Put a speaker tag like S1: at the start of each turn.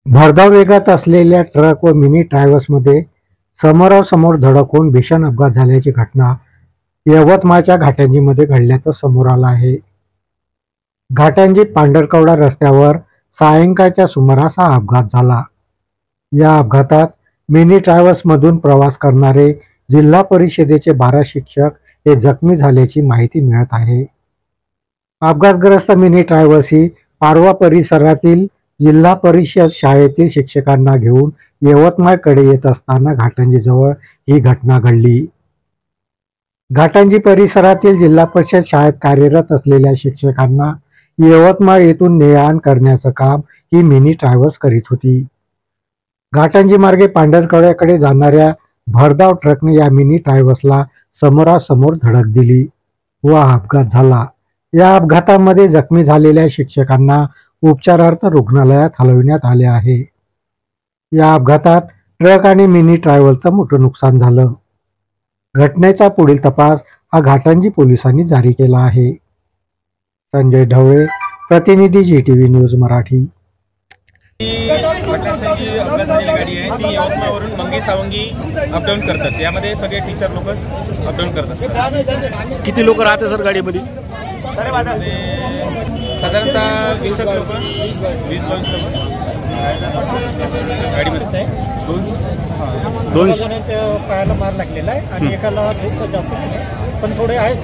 S1: भरधाव वेगात असलेल्या ट्रक व मिनी ट्रॅव्हल्समध्ये समोरासमोर धडक होऊन भीषण अपघात झाल्याची घटना यवतमाळच्या घाटंजीमध्ये घडल्याचं समोर आलं आहे. घाटंजी पांढरकवडा रस्त्यावर सायंकाळच्या सुमारास हा अपघात झाला. या अपघातात मिनी ट्रॅव्हल्समधून प्रवास करणारे जिल्हा परिषदेचे 12 शिक्षक हे जखमी झाल्याची माहिती मिळत आहे. अपघातग्रस्त मिनी ट्रॅव्हल्स ही पारवा परिसरातील जिल्हा परिषद शाळेतील शिक्षकांना घेऊन यवतमाळकडे येत असताना घाटंजीजवळ ही घटना घडली. घाटंजी परिसरातील जिल्हा परिषद शाळेत कार्यरत असलेल्या शिक्षकांना यवतमाळ येथून ने-आण करण्याचं काम ही मिनी ट्रॅव्हल्स करीत होती. घाटंजी मार्गे पांढरकवड्याकडे जाणाऱ्या भरधाव ट्रकने या मिनी ट्रॅव्हल्सला समोरासमोर धडक दिली व अपघात झाला. या अपघातामध्ये जखमी झालेल्या शिक्षकांना उपचारार्थ रुग्णालयात हलविण्यात आले आहे. या अपघातात ट्रक आणि मिनी ट्रॅव्हल्सचं मोठं नुकसान झालं. घटनेचा पुढील तपास हा घाटंजी पोलिसांनी जारी केला आहे. संजय ढवळे, प्रतिनिधी GTV न्यूज मराठी.
S2: गाडी आहे ती यवतमाळवरून मंगी सावंगी अपडाऊन करतात. यामध्ये सगळे टीचर लोक अपडाऊन करत असतात.
S3: किती लोक राहते सर गाडीमध्ये?
S2: साधारणतः 20 लोक, 20-22 लोक गाडीमध्ये.
S4: दोन जणांच्या पायाला मार लागलेला आहे आणि एकाला खूप जास्त पण थोडे आहेत.